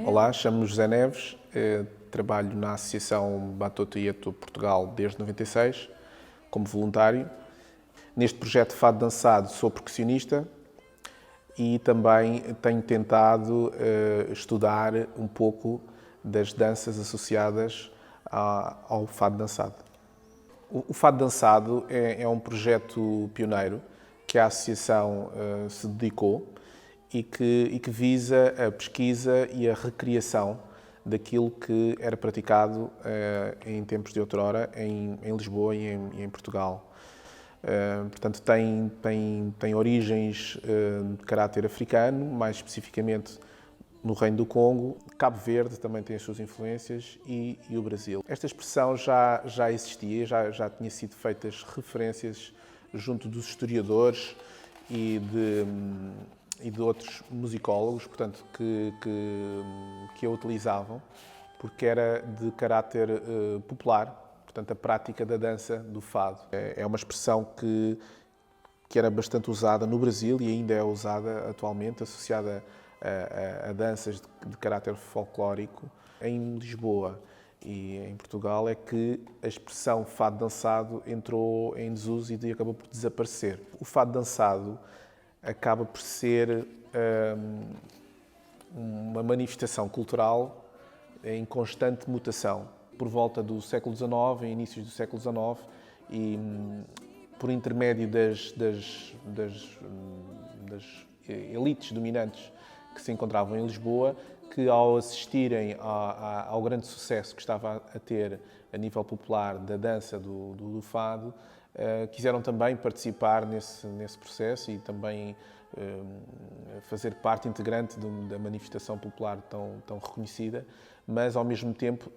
Olá, chamo-me José Neves, trabalho na Associação Batuta Ieto Portugal desde 96, como voluntário. Neste projeto Fado Dançado sou percussionista e também tenho tentado estudar um pouco das danças associadas ao fado dançado. O fado dançado é um projeto pioneiro que a Associação se dedicou e que visa a pesquisa e a recriação daquilo que era praticado em tempos de outrora em Lisboa e em Portugal. Portanto, tem origens de caráter africano, mais especificamente no Reino do Congo. Cabo Verde também tem as suas influências e o Brasil. Esta expressão já existia, já tinha sido feitas referências junto dos historiadores e de outros musicólogos, portanto, que a utilizavam, porque era de caráter popular, portanto, a prática da dança do fado. É uma expressão que era bastante usada no Brasil e ainda é usada atualmente, associada a danças de caráter folclórico. Em Lisboa e em Portugal é que a expressão fado dançado entrou em desuso e acabou por desaparecer. O fado dançado acaba por ser uma manifestação cultural em constante mutação. Por volta do século XIX, em inícios do século XIX, e por intermédio das elites dominantes que se encontravam em Lisboa, que ao assistirem ao grande sucesso que estava a ter a nível popular da dança do fado, quiseram também participar nesse processo e também fazer parte integrante da manifestação popular tão reconhecida, mas ao mesmo tempo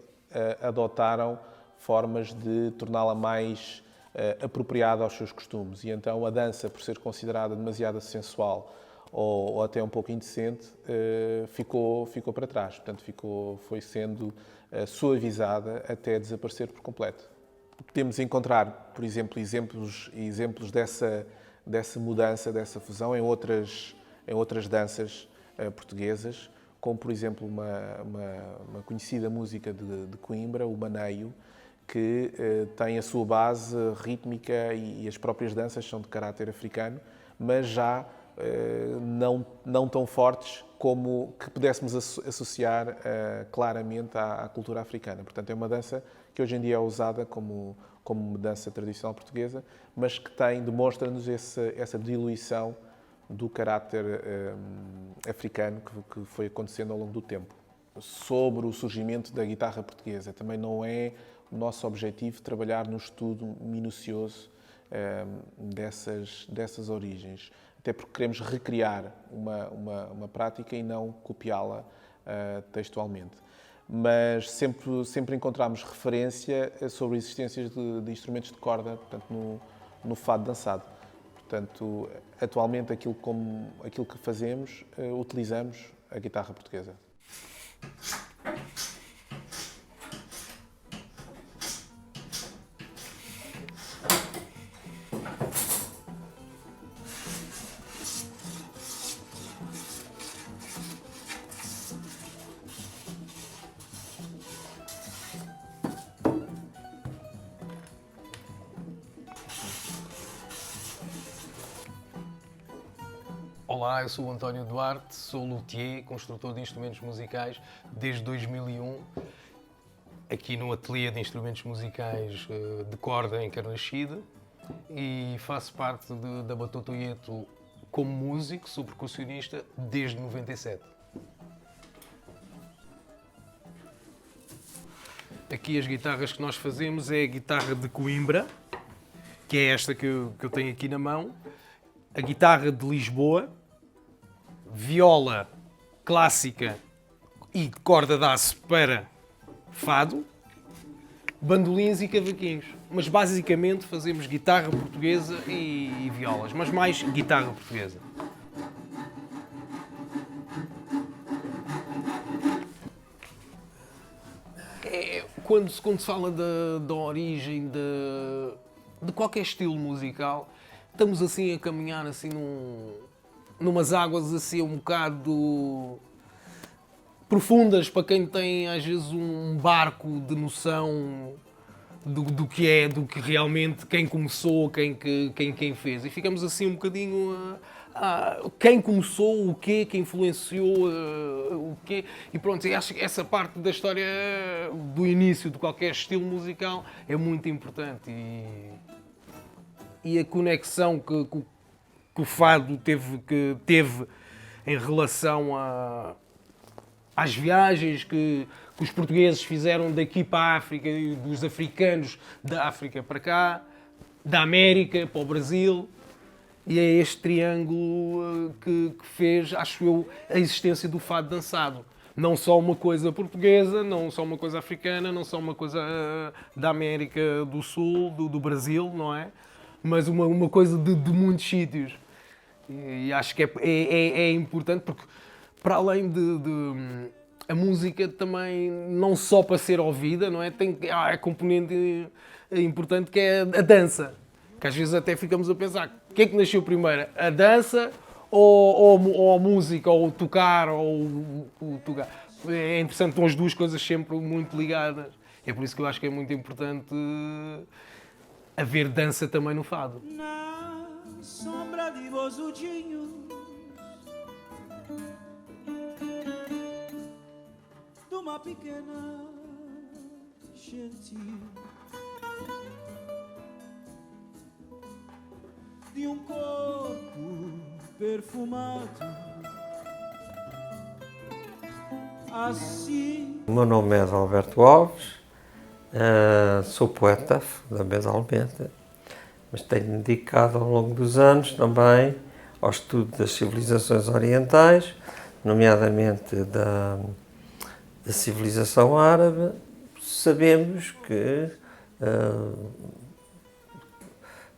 adotaram formas de torná-la mais apropriada aos seus costumes. E então a dança, por ser considerada demasiado sensual ou até um pouco indecente, ficou para trás. Portanto, foi sendo suavizada até desaparecer por completo. Podemos encontrar, por exemplo, exemplos dessa mudança, dessa fusão em outras danças portuguesas, como, por exemplo, uma conhecida música de Coimbra, o Maneio, que tem a sua base rítmica e as próprias danças são de caráter africano, mas já não tão fortes como que pudéssemos associar claramente à cultura africana. Portanto, é uma dança que hoje em dia é usada como dança tradicional portuguesa, mas que demonstra-nos essa diluição do caráter africano que foi acontecendo ao longo do tempo. Sobre o surgimento da guitarra portuguesa, também não é o nosso objetivo trabalhar no estudo minucioso dessas origens, até porque queremos recriar uma prática e não copiá-la textualmente. Mas sempre encontramos referência sobre existências de instrumentos de corda, portanto, no fado dançado. Portanto, atualmente aquilo que fazemos, utilizamos a guitarra portuguesa. Olá, eu sou o António Duarte, sou luthier, construtor de instrumentos musicais desde 2001, aqui no ateliê de instrumentos musicais de corda em Carnaxide, e faço parte da Batuta Ieto como músico, sou percussionista desde 97. Aqui as guitarras que nós fazemos é a guitarra de Coimbra, que é esta que eu tenho aqui na mão, a guitarra de Lisboa, viola clássica e corda de aço para fado, bandolins e cavaquinhos. Mas basicamente fazemos guitarra portuguesa e violas, mas mais guitarra portuguesa. Quando se fala da origem de qualquer estilo musical, estamos assim a caminhar assim numas águas assim um bocado profundas para quem tem às vezes um barco de noção do que é, do que realmente, quem começou, quem fez. E ficamos assim um bocadinho quem começou, o quê, quem influenciou, o quê. E pronto, e acho que essa parte da história do início de qualquer estilo musical é muito importante. E a conexão que o fado teve em relação às viagens que os portugueses fizeram daqui para a África, e dos africanos da África para cá, da América para o Brasil, e é este triângulo que fez, acho eu, a existência do fado dançado. Não só uma coisa portuguesa, não só uma coisa africana, não só uma coisa da América do Sul, do Brasil, não é? Mas uma coisa de muitos sítios. E acho que é importante porque, para além de a música também, não só para ser ouvida, não é? Tem a componente importante que é a dança. Que às vezes até ficamos a pensar, o que é que nasceu primeiro? A dança ou a música, ou o tocar, ou o tocar? É interessante, estão as duas coisas sempre muito ligadas. É por isso que eu acho que é muito importante haver dança também no fado. Na sombra de Bozudinho, de uma pequena gentil, de um corpo perfumado, assim. O meu nome é Alberto Alves, sou poeta, fundamentalmente, mas tenho dedicado ao longo dos anos também ao estudo das civilizações orientais, nomeadamente da civilização árabe. Sabemos que,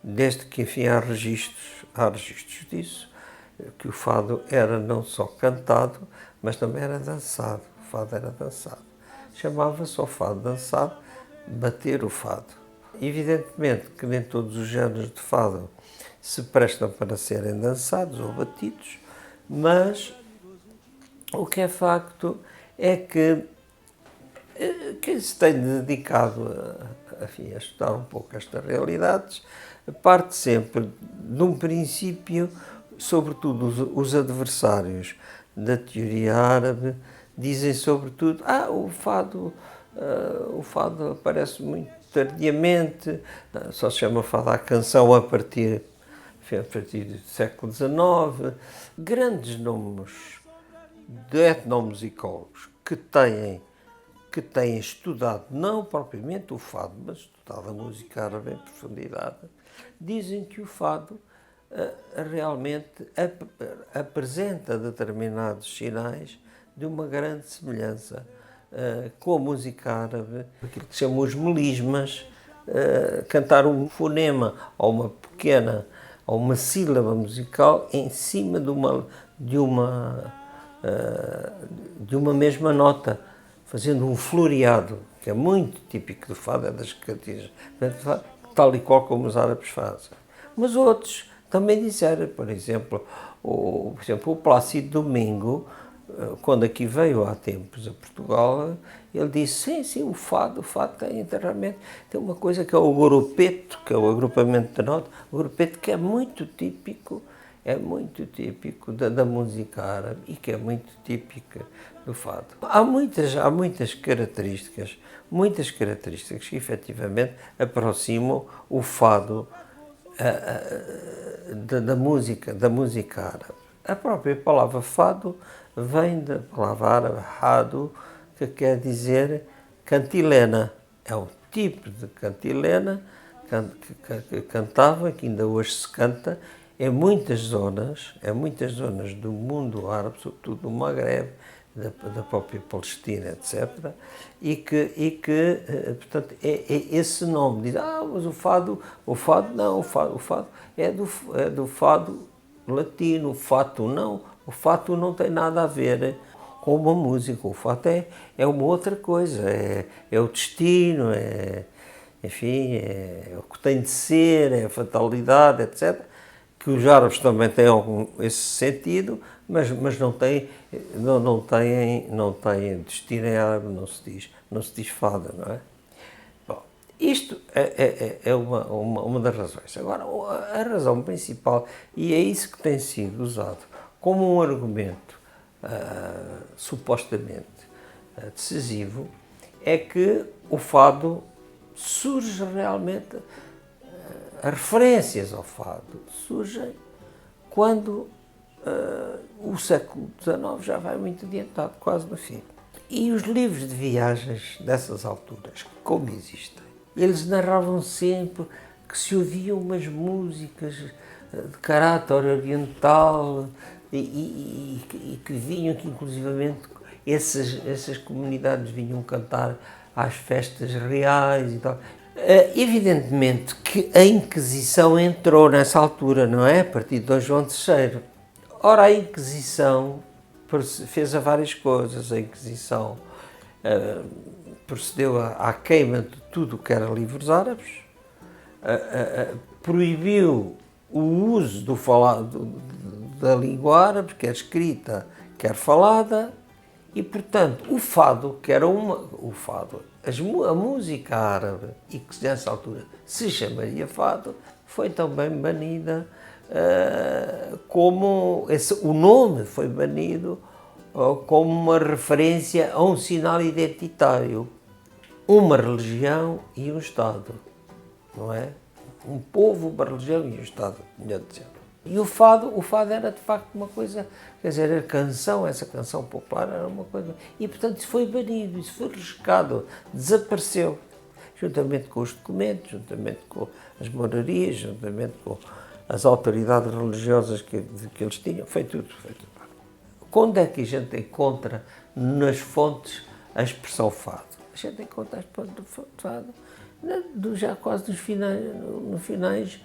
desde que enfim há registros disso, que o fado era não só cantado, mas também era dançado. O fado era dançado. Chamava-se o fado dançado, bater o fado. Evidentemente que nem todos os géneros de fado se prestam para serem dançados ou batidos, mas o que é facto é que quem se tem dedicado a estudar um pouco estas realidades parte sempre de um princípio, sobretudo os adversários da teoria árabe dizem sobretudo o fado aparece muito tardiamente, só se chama fado à canção a partir do século XIX. Grandes nomes de etnomusicólogos que têm estudado, não propriamente o fado, mas estudado a música árabe em profundidade, dizem que o fado realmente apresenta determinados sinais de uma grande semelhança com a música árabe, aquilo que se chama os melismas, cantar um fonema ou uma sílaba musical em cima de uma mesma nota, fazendo um floreado, que é muito típico do fado, é das características, tal e qual como os árabes fazem. Mas outros também disseram, por exemplo, o Plácido Domingo, quando aqui veio há tempos a Portugal, ele disse, sim, o fado tem internamente, tem uma coisa que é o goropeto, que é o agrupamento de notas, o goropeto que é muito típico da música árabe e que é muito típica do fado. Há muitas características que efetivamente aproximam o fado da música árabe. A própria palavra fado vem da palavra árabe hado, que quer dizer cantilena. É um tipo de cantilena que cantava, que ainda hoje se canta, em muitas zonas do mundo árabe, sobretudo do Magreb, da própria Palestina, etc. E que portanto, é esse nome. Diz, mas o fado é do fado latino, o fato não tem nada a ver com uma música, o fato é uma outra coisa, é o destino, enfim, é o que tem de ser, é a fatalidade, etc., que os árabes também têm esse sentido, mas não têm destino em árabe, não se diz fada, não é? Bom, isto é uma das razões. Agora, a razão principal, e é isso que tem sido usado como um argumento supostamente decisivo, é que o fado surge realmente, as referências ao fado surgem quando o século XIX já vai muito adiantado, quase no fim. E os livros de viagens dessas alturas, como existem, eles narravam sempre que se ouviam umas músicas de caráter oriental e que vinham, que inclusivamente essas comunidades vinham cantar às festas reais e tal. Evidentemente que a Inquisição entrou nessa altura, não é? A partir de Dom João III. Ora, a Inquisição fez a várias coisas. A Inquisição procedeu à queima de tudo o que era livros árabes, proibiu o uso da língua árabe, quer escrita, quer falada, e, portanto, o fado, que era a música árabe, e que nessa altura se chamaria fado, foi também banida, o nome foi banido como uma referência a um sinal identitário, uma religião e um Estado, não é? Um povo, uma religião e um Estado, melhor dizendo. E o fado era de facto uma coisa, quer dizer, a canção, essa canção popular era uma coisa, e portanto isso foi banido, isso foi riscado, desapareceu, juntamente com os documentos, juntamente com as morarias, juntamente com as autoridades religiosas que eles tinham, foi tudo. Quando é que a gente encontra nas fontes a expressão fado? A gente encontra a expressão fado já quase nos finais,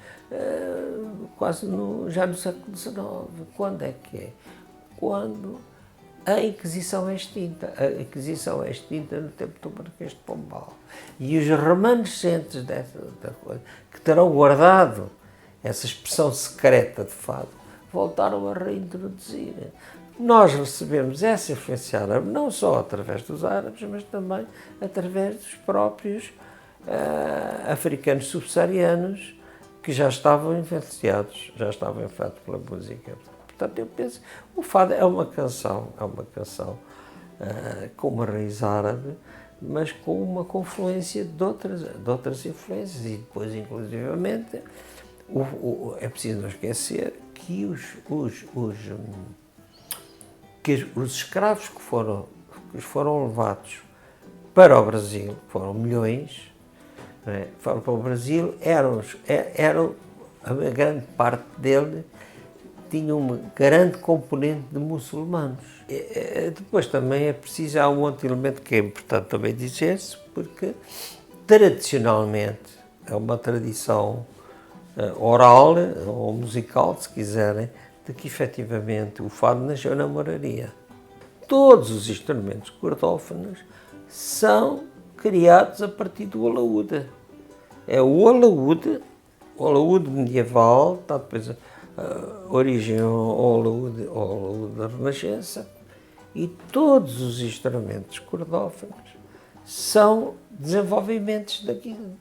já no século XIX. Quando é que é? Quando a Inquisição é extinta. A Inquisição é extinta no tempo do Marquês de Pombal. E os remanescentes da coisa, que terão guardado essa expressão secreta de fado, voltaram a reintroduzir. Nós recebemos essa influência árabe não só através dos árabes, mas também através dos próprios africanos subsaarianos, que já estavam influenciados pela música. Portanto, eu penso, o fado é uma canção com uma raiz árabe, mas com uma confluência de outras influências, e depois, inclusivamente, é preciso não esquecer que os escravos que foram levados para o Brasil, foram milhões, foram para o Brasil, eram a grande parte dele tinha uma grande componente de muçulmanos. Depois também é preciso, há um outro elemento que é importante também dizer-se, porque tradicionalmente é uma tradição oral ou musical, se quiserem, de que efetivamente o fado nasceu na moraria. Todos os instrumentos cordófonos são criados a partir do alaúde. É o alaúde medieval, está depois a origem ao alaúde da Renascença, e todos os instrumentos cordófonos são desenvolvimentos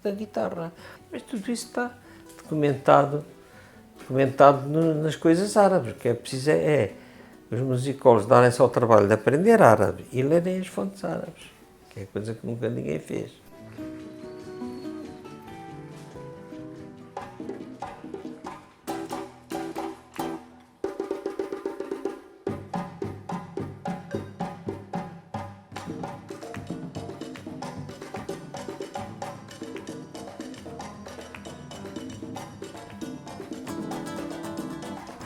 da guitarra. Mas tudo isso está documentado nas coisas árabes. O que é preciso os musicólogos darem-se ao trabalho de aprender árabe e lerem as fontes árabes, que é coisa que nunca ninguém fez.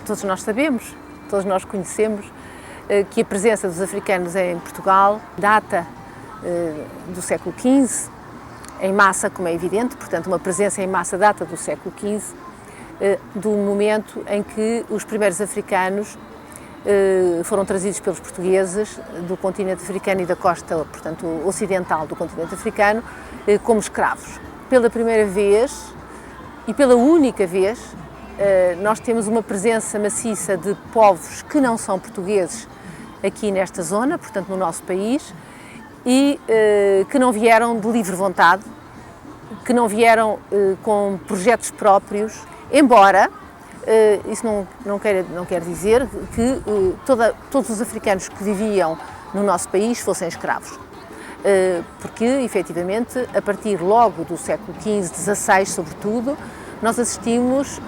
Todos nós sabemos, todos nós conhecemos que a presença dos africanos em Portugal data do século XV, em massa, como é evidente, portanto uma presença em massa data do século XV, do momento em que os primeiros africanos foram trazidos pelos portugueses do continente africano e da costa, portanto, ocidental do continente africano, como escravos. Pela primeira vez e pela única vez, nós temos uma presença maciça de povos que não são portugueses aqui nesta zona, portanto no nosso país, e que não vieram de livre vontade, que não vieram com projetos próprios, embora isso não quer dizer que todos os africanos que viviam no nosso país fossem escravos. Porque, efetivamente, a partir logo do século XV, XVI, sobretudo, nós assistimos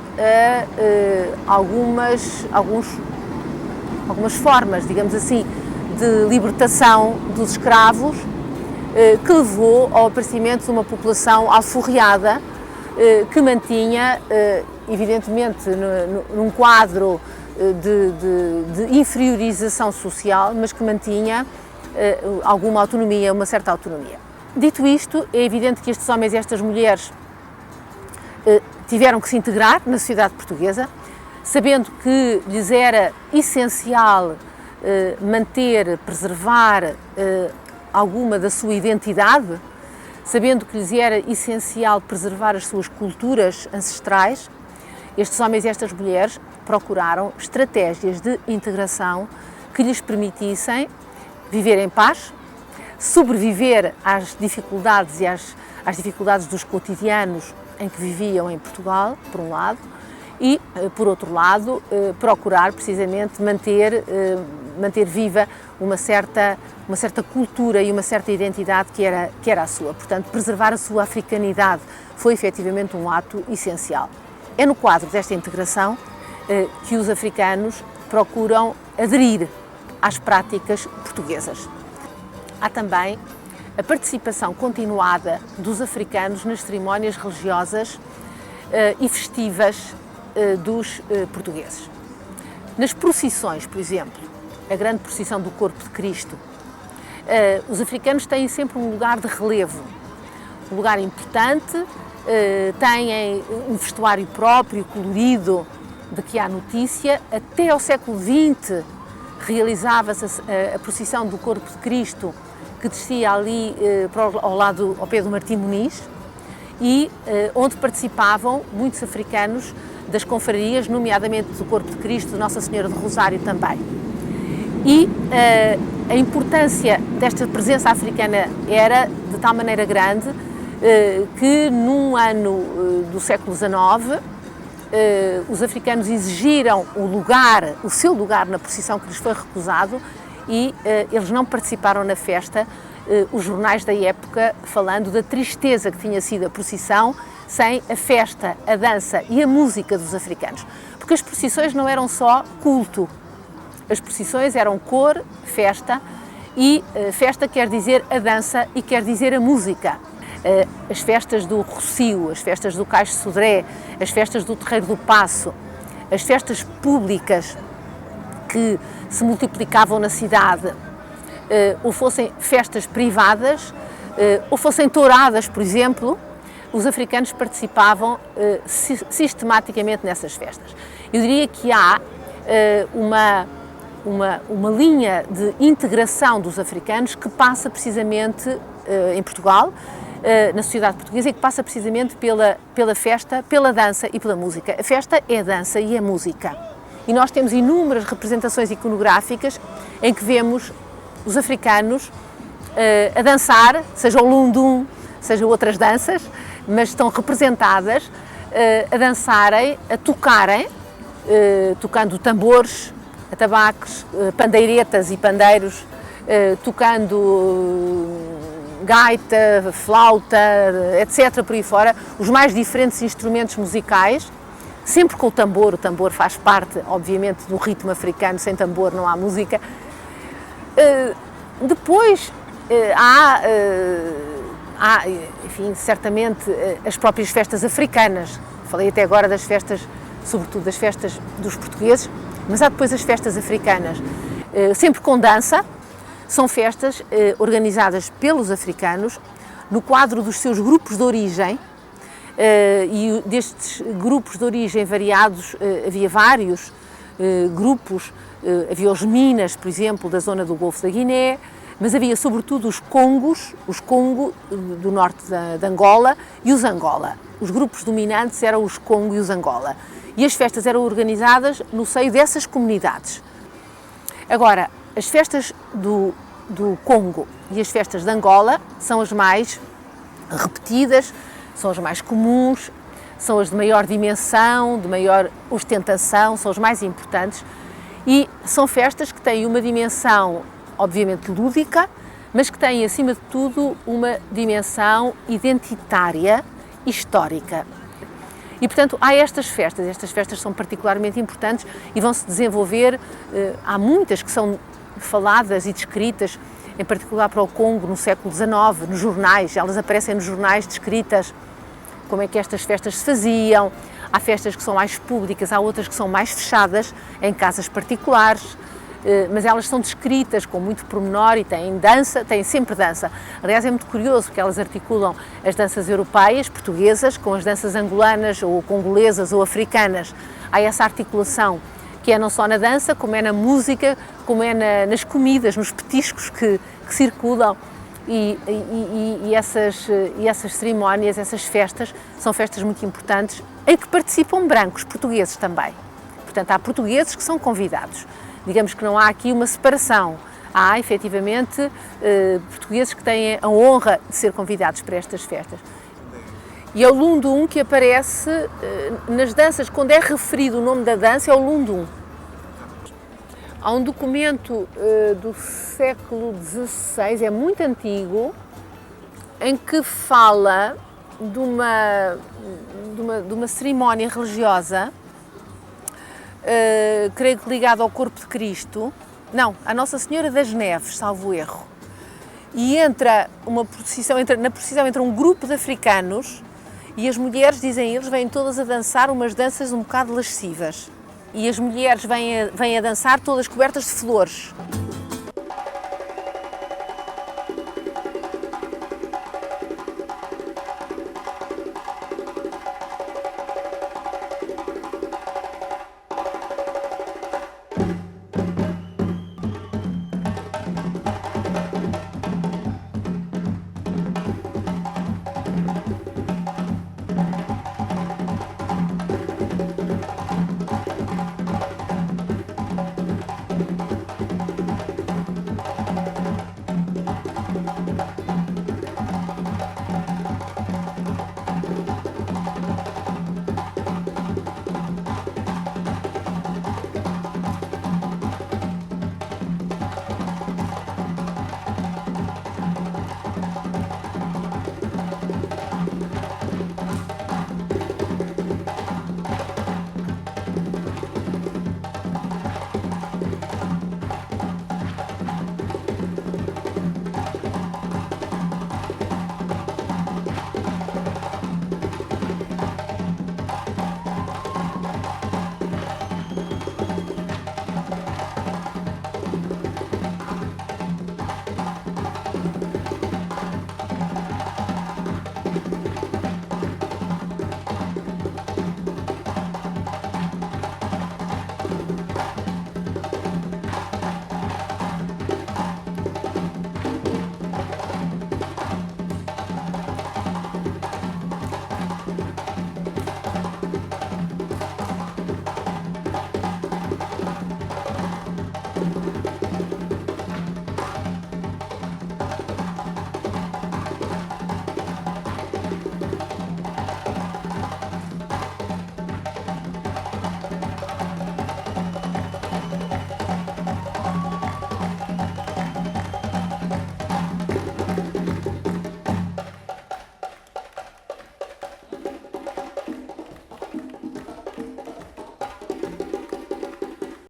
a algumas formas, digamos assim, de libertação dos escravos, que levou ao aparecimento de uma população alforriada, que mantinha, evidentemente, num quadro de inferiorização social, mas que mantinha alguma autonomia, uma certa autonomia. Dito isto, é evidente que estes homens e estas mulheres tiveram que se integrar na sociedade portuguesa, sabendo que lhes era essencial manter, preservar alguma da sua identidade, sabendo que lhes era essencial preservar as suas culturas ancestrais. Estes homens e estas mulheres procuraram estratégias de integração que lhes permitissem viver em paz, sobreviver às dificuldades e às dificuldades dos cotidianos em que viviam em Portugal, por um lado, e, por outro lado, procurar precisamente manter viva uma certa cultura e uma certa identidade que era a sua. Portanto, preservar a sua africanidade foi efetivamente um ato essencial. É no quadro desta integração que os africanos procuram aderir às práticas portuguesas. Há também a participação continuada dos africanos nas cerimónias religiosas e festivas dos portugueses. Nas procissões, por exemplo, a grande procissão do Corpo de Cristo, os africanos têm sempre um lugar de relevo, um lugar importante, têm um vestuário próprio, colorido, de que há notícia. Até ao século XX realizava-se a procissão do Corpo de Cristo, que descia ali ao pé do Martim Muniz, e onde participavam muitos africanos das confrarias, nomeadamente do Corpo de Cristo, de Nossa Senhora do Rosário também. E a importância desta presença africana era de tal maneira grande que num ano do século XIX os africanos exigiram o seu lugar na procissão, que lhes foi recusado, e eles não participaram na festa. Os jornais da época falando da tristeza que tinha sido a procissão sem a festa, a dança e a música dos africanos. Porque as procissões não eram só culto, as procissões eram cor, festa, e festa quer dizer a dança e quer dizer a música. As festas do Rocio, as festas do Caixo Sodré, as festas do Terreiro do Paço, as festas públicas que se multiplicavam na cidade, ou fossem festas privadas, ou fossem touradas, por exemplo, os africanos participavam sistematicamente nessas festas. Eu diria que há uma linha de integração dos africanos que passa precisamente em Portugal, na sociedade portuguesa, e que passa precisamente pela festa, pela dança e pela música. A festa é a dança e é a música. E nós temos inúmeras representações iconográficas em que vemos os africanos a dançar, seja o lundum, seja outras danças, mas estão representadas a dançarem, a tocarem, tocando tambores, atabaques, pandeiretas e pandeiros, tocando gaita, flauta, etc., por aí fora, os mais diferentes instrumentos musicais, sempre com o tambor faz parte, obviamente, do ritmo africano, sem tambor não há música. Depois há, enfim, certamente as próprias festas africanas. Falei até agora das festas, sobretudo das festas dos portugueses, mas há depois as festas africanas, sempre com dança. São festas organizadas pelos africanos no quadro dos seus grupos de origem, e destes grupos de origem variados havia vários grupos. Havia os Minas, por exemplo, da zona do Golfo da Guiné, mas havia sobretudo os Congo do norte de Angola, e os Angola. Os grupos dominantes eram os Congo e os Angola. E as festas eram organizadas no seio dessas comunidades. Agora, as festas do Congo e as festas de Angola são as mais repetidas, são as mais comuns, são as de maior dimensão, de maior ostentação, são as mais importantes e são festas que têm uma dimensão, obviamente, lúdica, mas que têm, acima de tudo, uma dimensão identitária, histórica. E, portanto, há estas festas são particularmente importantes e vão se desenvolver, há muitas que são faladas e descritas, em particular para o Congo, no século XIX, nos jornais, elas aparecem nos jornais descritas, como é que estas festas se faziam. Há festas que são mais públicas, há outras que são mais fechadas, em casas particulares, mas elas são descritas com muito pormenor e têm dança, têm sempre dança. Aliás, é muito curioso porque elas articulam as danças europeias, portuguesas, com as danças angolanas ou congolesas ou africanas. Há essa articulação que é não só na dança, como é na música, como é nas comidas, nos petiscos que circulam. E essas cerimónias, essas festas, são festas muito importantes, em que participam brancos, portugueses também. Portanto, há portugueses que são convidados. Digamos que não há aqui uma separação. Há, efetivamente, portugueses que têm a honra de ser convidados para estas festas. E é o Lundum que aparece nas danças, quando é referido o nome da dança, é o Lundum. Há um documento do século XVI, é muito antigo, em que fala de uma cerimónia religiosa, creio que ligada ao corpo de Cristo, não, a Nossa Senhora das Neves, salvo erro. E na procissão entra um grupo de africanos e as mulheres, dizem eles, vêm todas a dançar umas danças um bocado lascivas. E as mulheres vêm a dançar todas cobertas de flores.